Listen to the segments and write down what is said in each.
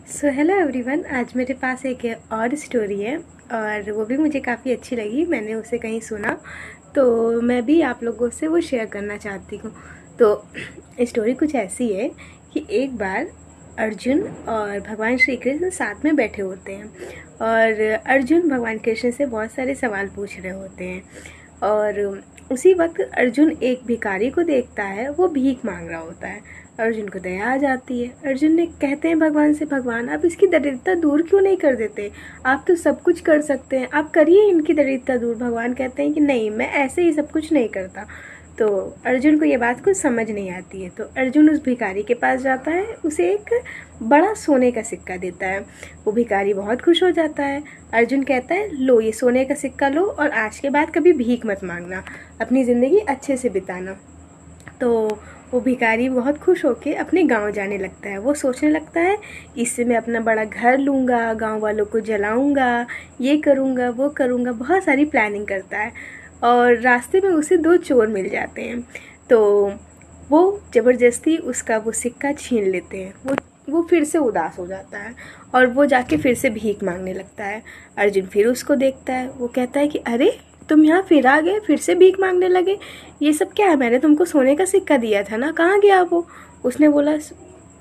So hello everyone, आज मेरे पास एक और स्टोरी है और वो भी मुझे काफ़ी अच्छी लगी। मैंने उसे कहीं सुना तो मैं भी आप लोगों से वो शेयर करना चाहती हूँ। तो स्टोरी कुछ ऐसी है कि एक बार अर्जुन और भगवान श्री कृष्ण साथ में बैठे होते हैं और अर्जुन भगवान कृष्ण से बहुत सारे सवाल पूछ रहे होते हैं। और उसी वक्त अर्जुन एक भिखारी को देखता है, वो भीख मांग रहा होता है। अर्जुन को दया आ जाती है। अर्जुन ने कहते हैं भगवान से, भगवान आप इसकी दरिद्रता दूर क्यों नहीं कर देते? आप तो सब कुछ कर सकते हैं, आप करिए इनकी दरिद्रता दूर। भगवान कहते हैं कि नहीं, मैं ऐसे ही सब कुछ नहीं करता। तो अर्जुन को ये बात कुछ समझ नहीं आती है। तो अर्जुन उस भिखारी के पास जाता है, उसे एक बड़ा सोने का सिक्का देता है। वो भिखारी बहुत खुश हो जाता है। अर्जुन कहता है, लो ये सोने का सिक्का लो और आज के बाद कभी भीख मत मांगना, अपनी ज़िंदगी अच्छे से बिताना। तो वो भिखारी बहुत खुश होके अपने गांव जाने लगता है। वो सोचने लगता है इससे मैं अपना बड़ा घर लूँगा, गांव वालों को जलाऊँगा, ये करूँगा वो करूँगा, बहुत सारी प्लानिंग करता है। और रास्ते में उसे दो चोर मिल जाते हैं। तो वो ज़बरदस्ती उसका वो सिक्का छीन लेते हैं। वो फिर से उदास हो जाता है और वो जाके फिर से भीख मांगने लगता है। अर्जुन फिर उसको देखता है, वो कहता है कि अरे तुम यहाँ फिर आ गए, फिर से भीख मांगने लगे, ये सब क्या है? मैंने तुमको सोने का सिक्का दिया था ना, कहाँ गया वो? उसने बोला,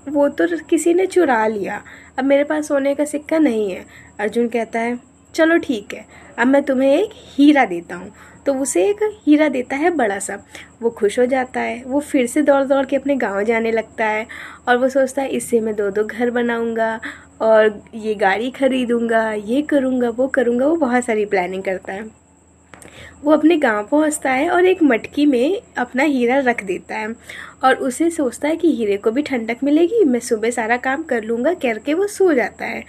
वो तो किसी ने चुरा लिया, अब मेरे पास सोने का सिक्का नहीं है। अर्जुन कहता है चलो ठीक है, अब मैं तुम्हें एक हीरा देता हूँ। तो उसे एक हीरा देता है बड़ा सा। वो खुश हो जाता है। वो फिर से दौड़ दौड़ के अपने गांव जाने लगता है और वो सोचता है इससे मैं दो दो घर बनाऊंगा और ये गाड़ी खरीदूंगा, ये करूंगा वो करूंगा। वो बहुत सारी प्लानिंग करता है। वो अपने गांव पहुंचता है और एक मटकी में अपना हीरा रख देता है और उसे सोचता है कि हीरे को भी ठंडक मिलेगी, मैं सुबह सारा काम कर लूँगा, करके वो सो जाता है।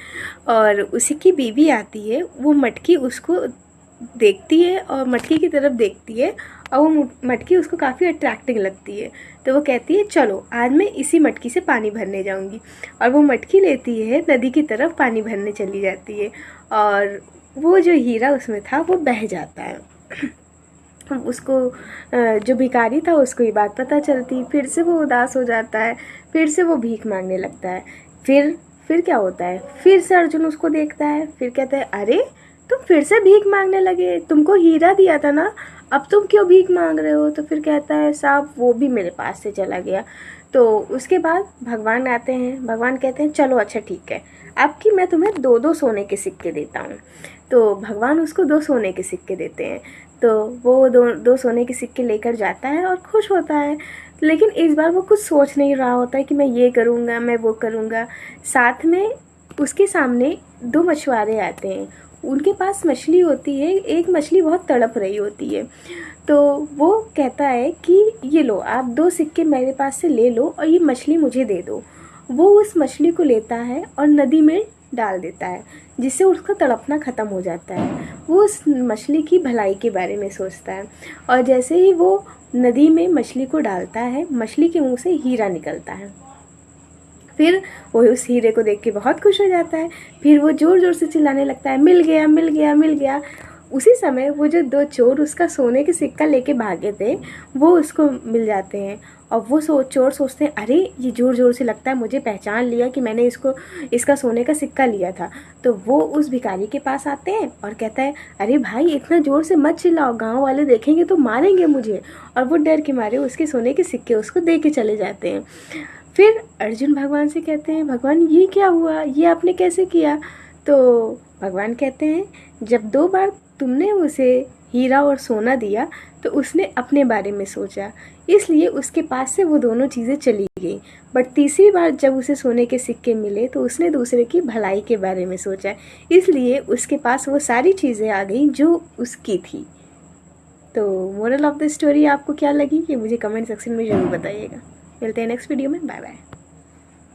और उसी की बीवी आती है, वो मटकी उसको देखती है और मटकी की तरफ देखती है और वो मटकी उसको काफ़ी अट्रैक्टिंग लगती है। तो वो कहती है चलो आज मैं इसी मटकी से पानी भरने जाऊंगी। और वो मटकी लेती है, नदी की तरफ पानी भरने चली जाती है और वो जो हीरा उसमें था वो बह जाता है। उसको जो भिखारी था उसको ये बात पता चलती, फिर से वो उदास हो जाता है, फिर से वो भीख मांगने लगता है। फिर क्या होता है, फिर से अर्जुन उसको देखता है, फिर कहता है अरे तुम फिर से भीख मांगने लगे, तुमको हीरा दिया था ना, अब तुम क्यों भीख मांग रहे हो? तो फिर कहता है साहब वो भी मेरे पास से चला गया। तो उसके बाद भगवान आते हैं। भगवान कहते हैं चलो अच्छा ठीक है, आपकी मैं तुम्हें दो दो सोने के सिक्के देता हूँ। तो भगवान उसको दो सोने के सिक्के देते हैं। तो वो दो सोने के सिक्के लेकर जाता है और खुश होता है। लेकिन इस बार वो कुछ सोच नहीं रहा होता है कि मैं ये करूँगा, मैं वो करूँगा। साथ में उसके सामने दो मछुआरे आते हैं। उनके पास मछली होती है, एक मछली बहुत तड़प रही होती है। तो वो कहता है कि ये लो, आप दो सिक्के मेरे पास से ले लो और ये मछली मुझे दे दो। वो उस मछली को लेता है और नदी में डाल देता है, जिससे उसका तड़पना ख़त्म हो जाता है। वो उस मछली की भलाई के बारे में सोचता है और जैसे ही वो नदी में मछली को डालता है, मछली के मुंह से हीरा निकलता है। फिर वो उस हीरे को देख के बहुत खुश हो जाता है। फिर वो ज़ोर ज़ोर से चिल्लाने लगता है, मिल गया मिल गया मिल गया। उसी समय वो जो दो चोर उसका सोने के सिक्का लेके भागे थे, वो उसको मिल जाते हैं। और वो चोर सोचते हैं अरे ये ज़ोर ज़ोर से लगता है मुझे पहचान लिया कि मैंने इसका सोने का सिक्का लिया था। तो वो उस भिखारी के पास आते हैं और कहता है अरे भाई इतना ज़ोर से मत चिल्लाओ, गाँव वाले देखेंगे तो मारेंगे मुझे। और वो डर के मारे उसके सोने के सिक्के उसको दे के चले जाते हैं। फिर अर्जुन भगवान से कहते हैं भगवान ये क्या हुआ, ये आपने कैसे किया? तो भगवान कहते हैं जब दो बार तुमने उसे हीरा और सोना दिया तो उसने अपने बारे में सोचा, इसलिए उसके पास से वो दोनों चीज़ें चली गई। बट तीसरी बार जब उसे सोने के सिक्के मिले तो उसने दूसरे की भलाई के बारे में सोचा, इसलिए उसके पास वो सारी चीज़ें आ गई जो उसकी थी। तो मोरल ऑफ द स्टोरी आपको क्या लगी ये मुझे कमेंट सेक्शन में ज़रूर बताइएगा। मिलते हैं नेक्स्ट वीडियो में, बाय बाय।